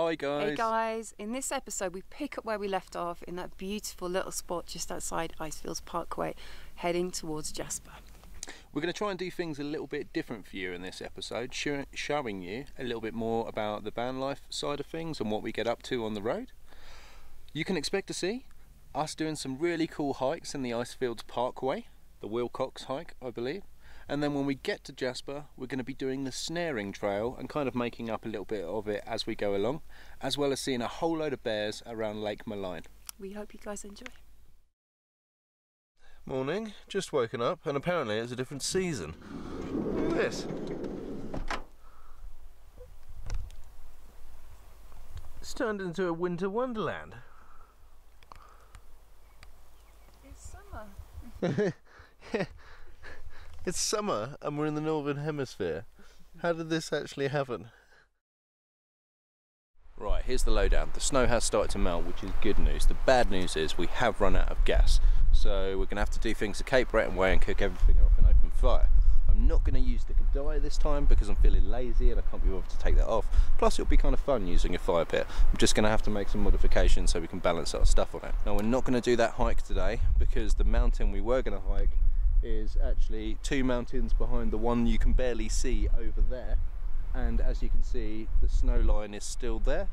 Hi guys. Hey guys, in this episode we pick up where we left off in that beautiful little spot just outside Icefields Parkway, heading towards Jasper. We're going to try and do things a little bit different for you in this episode, showing you a little bit more about the van life side of things and what we get up to on the road. You can expect to see us doing some really cool hikes in the Icefields Parkway, the Wilcox hike I believe. And then when we get to Jasper, we're going to be doing the Snaring trail and kind of making up a little bit of it as we go along, as well as seeing a whole load of bears around Lake Maligne. We hope you guys enjoy. Morning, just woken up and apparently it's a different season. Look at this. It's turned into a winter wonderland. It's summer. Yeah. It's summer and we're in the northern hemisphere. How did this actually happen? Right, here's the lowdown. The snow has started to melt, which is good news. The bad news is we have run out of gas. So we're going to have to do things the Cape Breton way and cook everything off an open fire. I'm not going to use the Kadai this time because I'm feeling lazy and I can't be bothered to take that off. Plus it'll be kind of fun using a fire pit. I'm just going to have to make some modifications so we can balance our stuff on it. Now we're not going to do that hike today because the mountain we were going to hike is actually two mountains behind the one you can barely see over there, and as you can see the snow line is still there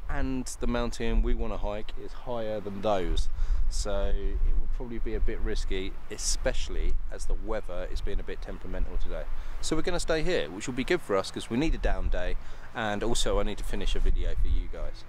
and the mountain we want to hike is higher than those, so it will probably be a bit risky, especially as the weather is being a bit temperamental today. So we're going to stay here, which will be good for us because we need a down day, and also I need to finish a video for you guys.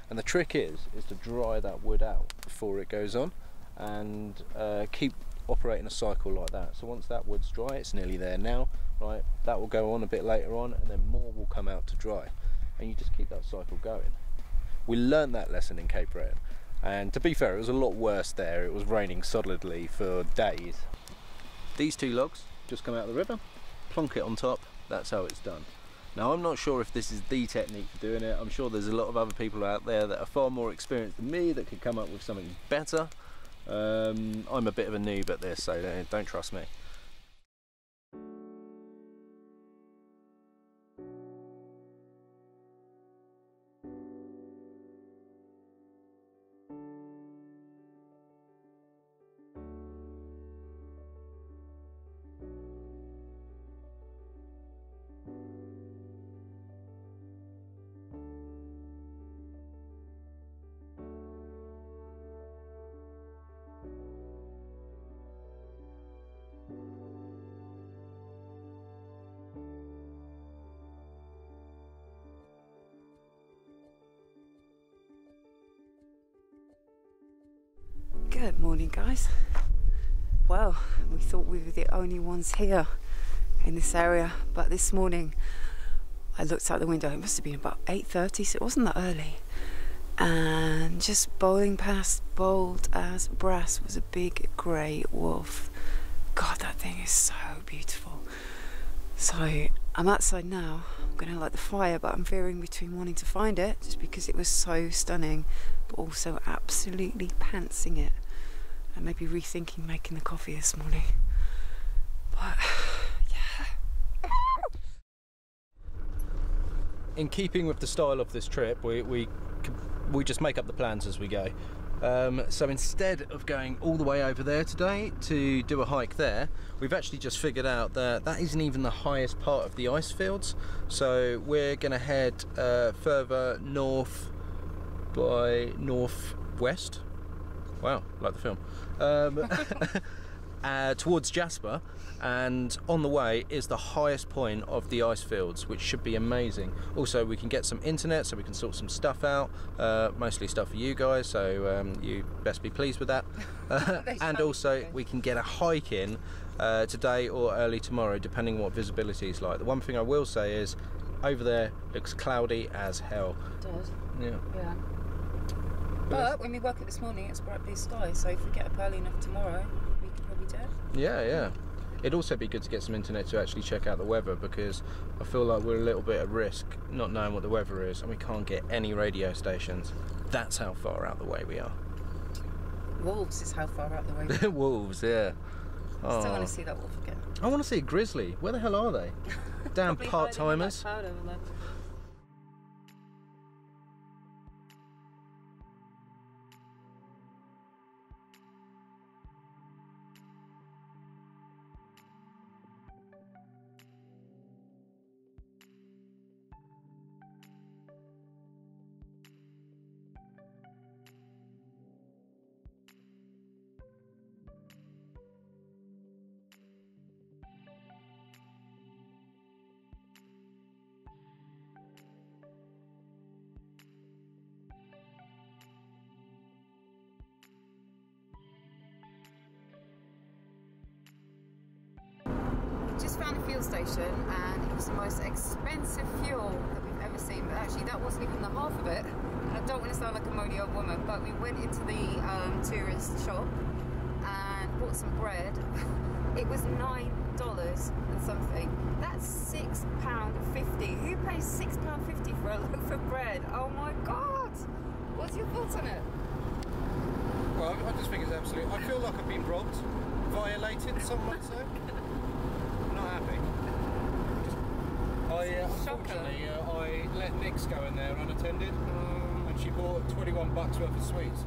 And the trick is to dry that wood out before it goes on, and keep operating a cycle like that. So once that wood's dry, it's nearly there now, right? That will go on a bit later on, and then more will come out to dry, and you just keep that cycle going. We learned that lesson in Cape Breton, and to be fair, it was a lot worse there. It was raining solidly for days. These two logs just come out of the river, plonk it on top. That's how it's done. Now I'm not sure if this is the technique for doing it. I'm sure there's a lot of other people out there that are far more experienced than me that could come up with something better. I'm a bit of a noob at this, so don't trust me. Good morning guys. Well, we thought we were the only ones here in this area, but this morning I looked out the window, it must have been about 8:30, so it wasn't that early, and just bowling past, bold as brass, was a big grey wolf. God, that thing is so beautiful. So I'm outside now, I'm going to light the fire, but I'm veering between wanting to find it just because it was so stunning, but also absolutely pantsing it, and maybe rethinking making the coffee this morning. But yeah. In keeping with the style of this trip, we just make up the plans as we go. So instead of going all the way over there today to do a hike there, we've actually just figured out that that isn't even the highest part of the Icefields. So we're going to head further north by northwest. Wow, like the film. Towards Jasper, and on the way is the highest point of the Icefields, which should be amazing. Also we can get some internet so we can sort some stuff out, mostly stuff for you guys, so you best be pleased with that. And also we can get a hike in today or early tomorrow, depending on what visibility is like. The one thing I will say is over there looks cloudy as hell. It does. Yeah. But when we woke up this morning, it's bright blue sky, so if we get up early enough tomorrow, we can probably do it. Yeah, yeah. It'd also be good to get some internet to actually check out the weather, because I feel like we're a little bit at risk not knowing what the weather is, and we can't get any radio stations. That's how far out the way we are. Wolves is how far out the way we are. Wolves, yeah. I still want to see that wolf again. I want to see a grizzly. Where the hell are they? Damn part-timers. Just found a fuel station, and it was the most expensive fuel that we've ever seen, but actually that wasn't even the half of it. And I don't want to sound like a moany old woman, but we went into the tourist shop and bought some bread. It was $9 and something. That's £6.50. Who pays £6.50 for a loaf of bread? Oh my god! What's your thoughts on it? Well, I just think it's absolute. I feel like I've been robbed, violated, some might say. Not happy. Unfortunately, I let Nix go in there unattended, and she bought $21 worth of sweets.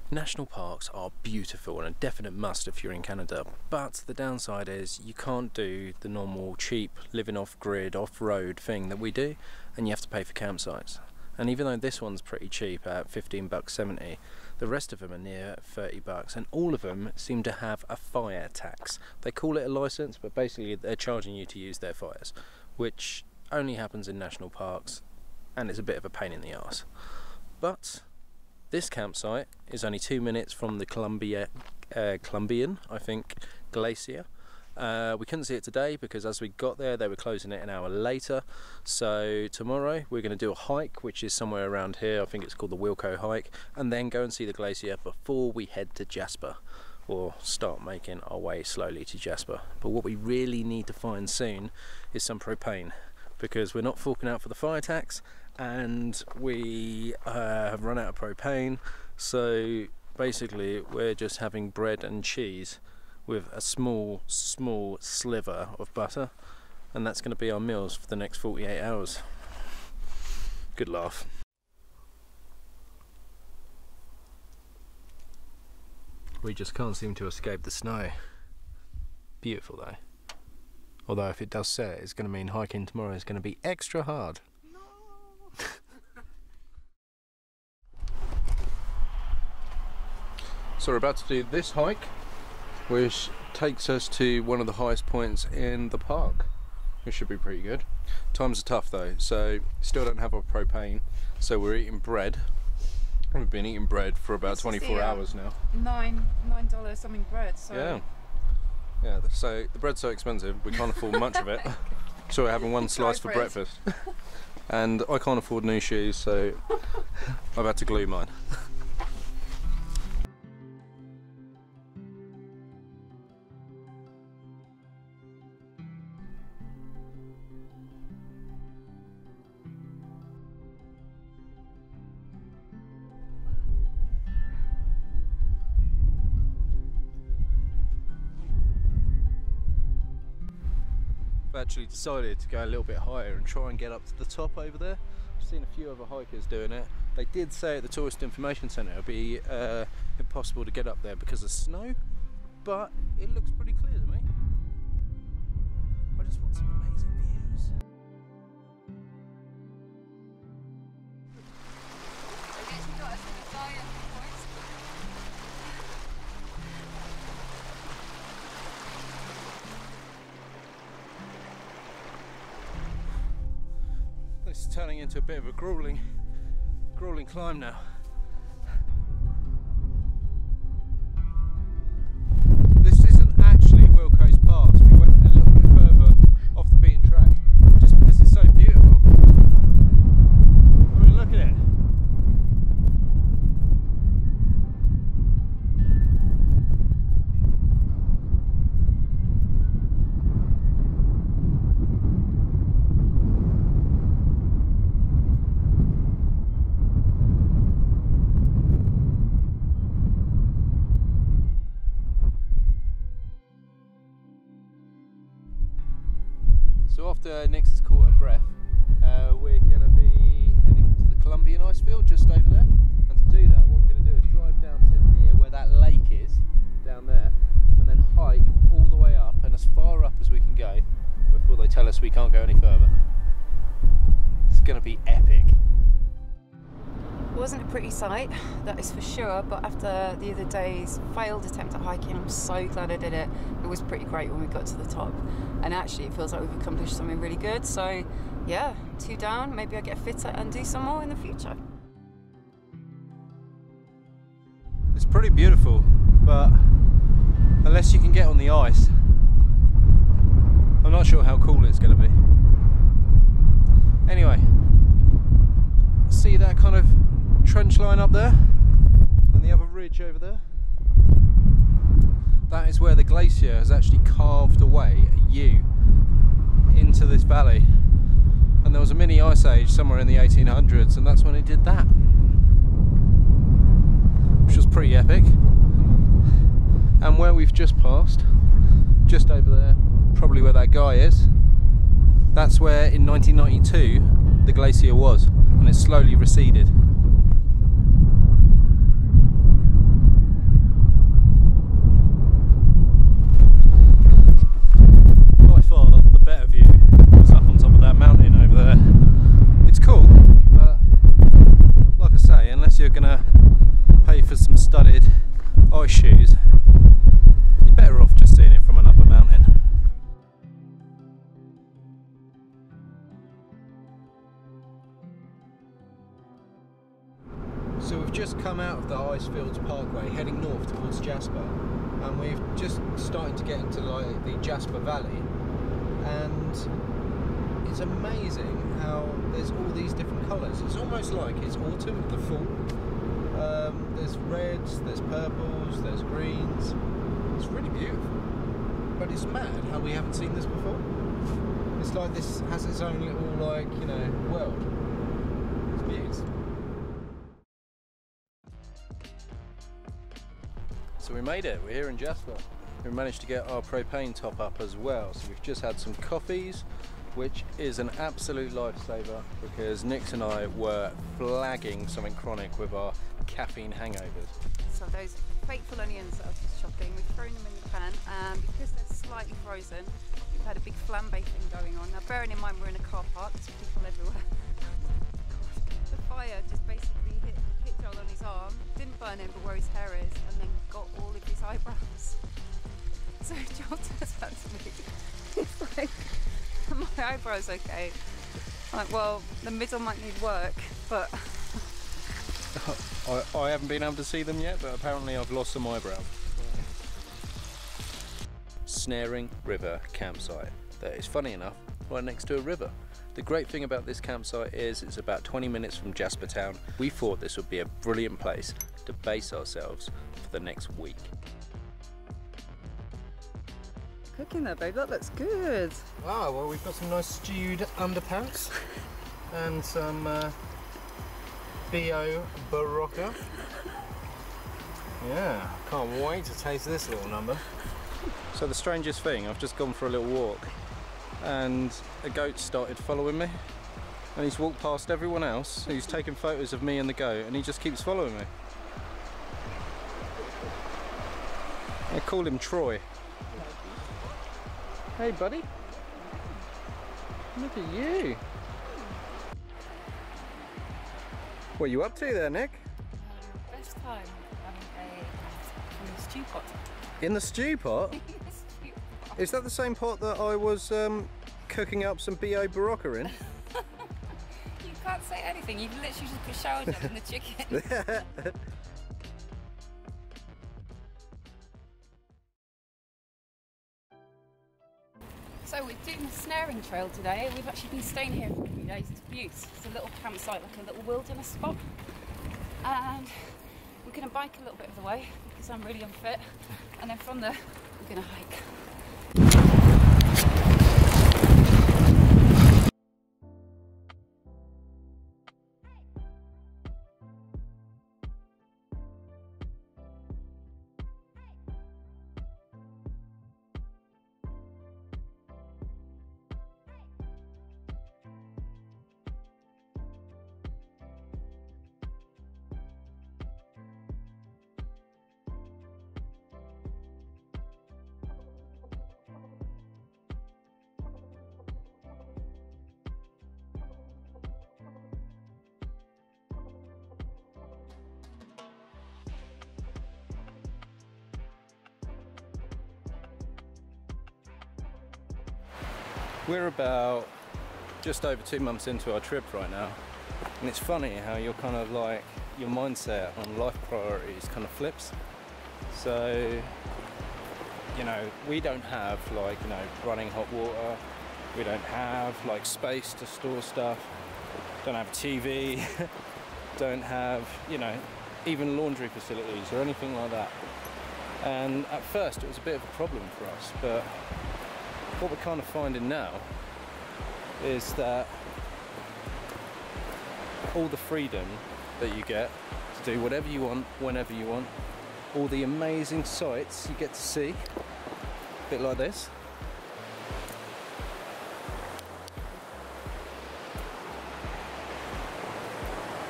National parks are beautiful and a definite must if you're in Canada, but the downside is you can't do the normal cheap living off-grid, off-road thing that we do, and you have to pay for campsites. And even though this one's pretty cheap at $15.70, the rest of them are near $30, and all of them seem to have a fire tax. They call it a license, but basically they're charging you to use their fires, which only happens in national parks, and it's a bit of a pain in the arse. But this campsite is only 2 minutes from the Columbian, I think, Glacier. We couldn't see it today because as we got there they were closing it an hour later, so tomorrow we're going to do a hike which is somewhere around here. I think it's called the Wilcox hike, and then go and see the glacier before we head to Jasper, or start making our way slowly to Jasper. But what we really need to find soon is some propane, because we're not forking out for the fire tax and we have run out of propane, so basically we're just having bread and cheese with a small sliver of butter, and that's going to be our meals for the next 48 hours. Good laugh. We just can't seem to escape the snow. Beautiful though. Although if it does set, it's going to mean hiking tomorrow is going to be extra hard. No. So we're about to do this hike, which takes us to one of the highest points in the park, which should be pretty good. Times are tough though, so still don't have our propane, so we're eating bread. We've been eating bread for about 24 hours now. $9 something bread, so... Yeah, so the bread's so expensive we can't afford much of it, so we're having one slice for breakfast. And I can't afford new shoes, so I've had to glue mine. I've actually decided to go a little bit higher and try and get up to the top over there. I've seen a few other hikers doing it. They did say at the Tourist Information Centre it would be impossible to get up there because of snow, but it looks pretty clear to me. I just want some amazing views. This is turning into a bit of a grueling climb now. This isn't actually Wilcox Pass. We went a little bit further off the beaten track just because it's so beautiful. I mean, look at it. after Nix has caught her breath, we're going to be heading to the Columbia Icefield just over there. And to do that, what we're going to do is drive down to near where that lake is, down there, and then hike all the way up and as far up as we can go before they tell us we can't go any further. It's going to be epic. It wasn't a pretty sight, that is for sure, but after the other day's failed attempt at hiking, I'm so glad I did it. It was pretty great when we got to the top, and actually it feels like we've accomplished something really good. So yeah, 2 down, maybe I'll get fitter and do some more in the future. It's pretty beautiful, but unless you can get on the ice, I'm not sure how cool it's going to be. Anyway, see that kind of trench line up there and the other ridge over there? That is where the glacier has actually carved away a U into this valley, and there was a mini ice age somewhere in the 1800s, and that's when it did that, which was pretty epic. And where we've just passed, just over there, probably where that guy is, that's where in 1992 the glacier was, and it slowly receded. By far the better view was up on top of that mountain over there. It's cool, but like I say, unless you're gonna pay for some studded ice shoes, you're better off just seeing it from an upper mountain. So we've just come out of the Icefields Parkway heading north towards Jasper, and we've just started to get into like the Jasper Valley, and it's amazing how there's all these different colours. It's almost like it's autumn, the fall. There's reds, there's purples, there's greens. It's really beautiful, but it's mad how we haven't seen this before. It's like this has its own little, like, you know, world. It's beautiful. So we made it, we're here in Jasper. We managed to get our propane top up as well. So we've just had some coffees, which is an absolute lifesaver because Nix and I were flagging something chronic with our caffeine hangovers. So those fateful onions that I was just chopping, we've thrown them in the pan, and because they're slightly frozen, we've had a big flambe thing going on. Now bearing in mind we're in a car park, there's people everywhere. The fire just basically hit Joel on his arm, didn't burn him but where his hair is, and then got all of his eyebrows. So Joel turns back to me, he's like, my eyebrow's okay. I'm like, well, the middle might need work, but I haven't been able to see them yet, but apparently I've lost some eyebrows. Snaring River campsite. That is, funny enough, right next to a river. The great thing about this campsite is it's about 20 minutes from Jasper town. We thought this would be a brilliant place to base ourselves for the next week. cooking there, babe, that looks good. Ah, well, we've got some nice stewed underpants and some BO Barocca. Yeah, can't wait to taste this little number. So the strangest thing, I've just gone for a little walk and a goat started following me, and he's walked past everyone else, he's taken photos of me and the goat, and he just keeps following me. I call him Troy. Hey buddy, look at you. What are you up to there, Nick? Best time having in the stew pot. In the stew pot? Is that the same pot that I was cooking up some BO Barocca in? You can't say anything, you've literally just put shower gel in the chicken. So we're doing the snaring trail today. We've actually been staying here for a few days. It's beautiful. It's a little campsite, like a little wilderness spot. And we're going to bike a little bit of the way because I'm really unfit. And then from there, we're going to hike. We're about just over 2 months into our trip right now, and it's funny how you're kind of like, your mindset on life priorities kind of flips. So, you know, we don't have like, you know, running hot water, we don't have like space to store stuff, don't have TV, don't have, you know, even laundry facilities or anything like that. And at first it was a bit of a problem for us, but what we're kind of finding now is that all the freedom that you get to do whatever you want, whenever you want, all the amazing sights you get to see, a bit like this.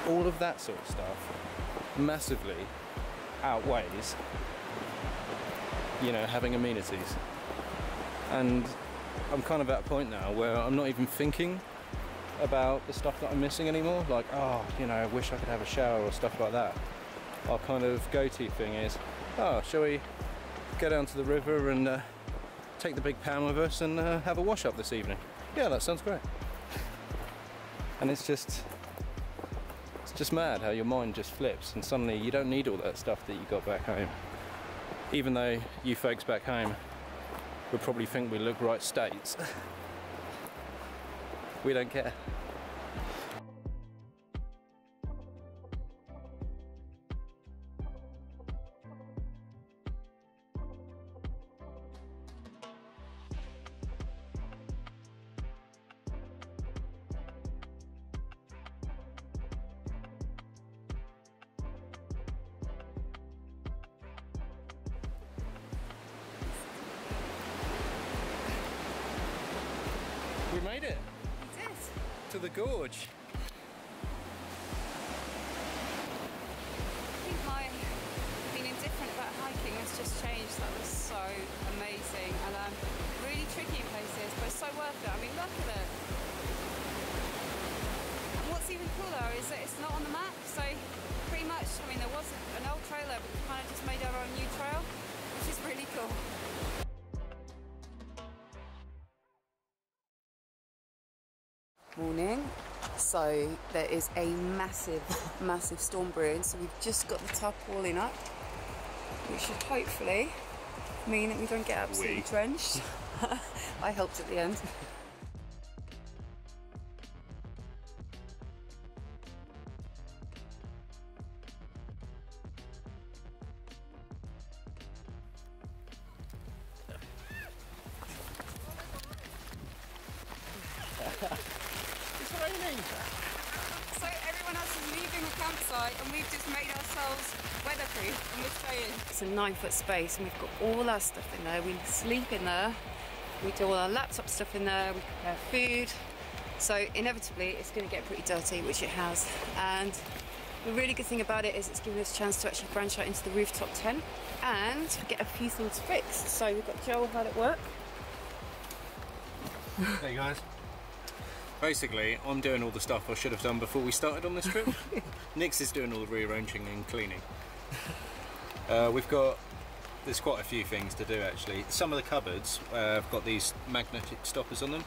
All of that sort of stuff massively outweighs, you know, having amenities. And I'm kind of at a point now where I'm not even thinking about the stuff that I'm missing anymore. Like, oh, you know, I wish I could have a shower or stuff like that. Our kind of go-to thing is, oh, shall we go down to the river and take the big pan with us and have a wash up this evening? Yeah, that sounds great. And it's just mad how your mind just flips, and suddenly you don't need all that stuff that you got back home. Even though you folks back home would probably think we look right states. We don't care. We made it! We did! To the gorge. I think my being indifferent about hiking has just changed. That was so amazing, and really tricky in places, but so worth it. I mean, look at it. And what's even cooler is that it's not on the map, so pretty much, I mean, there was an old trailer, but we kind of just made our own new trail, which is really cool. Morning. So there is a massive storm brewing, so we've just got the tarpaulin up, which should hopefully mean that we don't get absolutely drenched. I helped at the end. It's raining! So everyone else is leaving the campsite and we've just made ourselves weatherproof and we're staying. It's a 9-foot space and we've got all our stuff in there. We sleep in there, we do all our laptop stuff in there, we prepare food. So inevitably it's going to get pretty dirty, which it has. And the really good thing about it is it's given us a chance to actually branch out into the rooftop tent and get a few things fixed. So we've got Joel hard at work. Hey guys. Basically, I'm doing all the stuff I should have done before we started on this trip. Nix is doing all the rearranging and cleaning. There's quite a few things to do actually. Some of the cupboards have got these magnetic stoppers on them,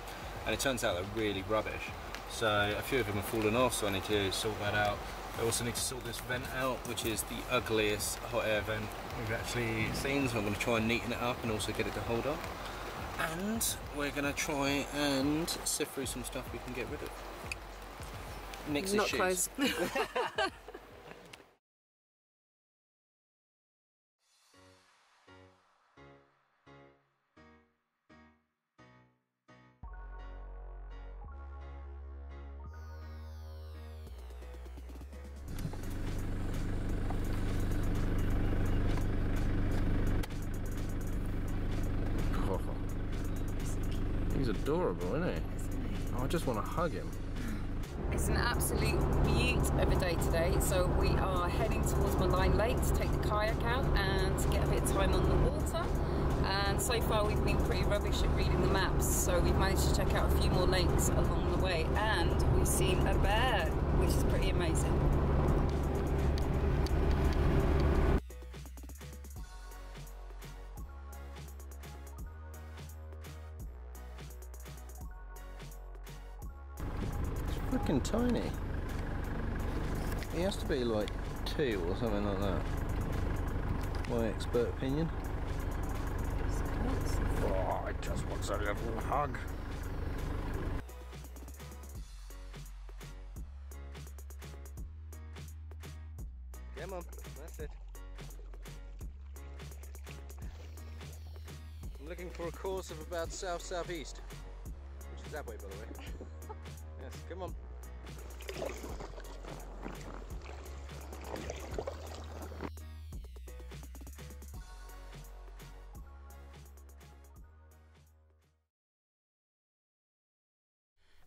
and it turns out they're really rubbish. So a few of them have fallen off, so I need to sort that out. I also need to sort this vent out, which is the ugliest hot air vent we've actually seen, so I'm going to try and neaten it up and also get it to hold up. And we're going to try and sift through some stuff we can get rid of. Nix's Not shoes. close. He's adorable, isn't he? Oh, I just want to hug him. It's an absolute beaut of a day today, so we are heading towards Maligne Lake to take the kayak out and to get a bit of time on the water. And so far we've been pretty rubbish at reading the maps, so we've managed to check out a few more lakes along the way, and we've seen a bear, which is pretty amazing. freaking tiny. He has to be like 2 or something like that. My expert opinion. Oh, it just wants a little hug. Come on, that's it. I'm looking for a course of about south-southeast, which is that way, by the way. Yes, come on.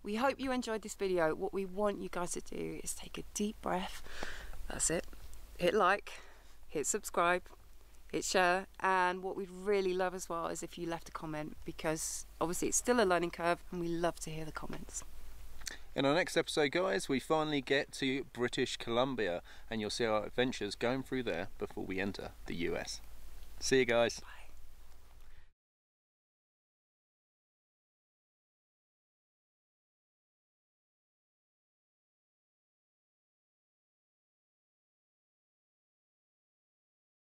We hope you enjoyed this video. What we want you guys to do is take a deep breath. That's it. Hit like, hit subscribe, hit share, and what we'd really love as well is if you left a comment, because obviously it's still a learning curve and we love to hear the comments. In our next episode, guys, we finally get to British Columbia and you'll see our adventures going through there before we enter the US. See you guys. Bye.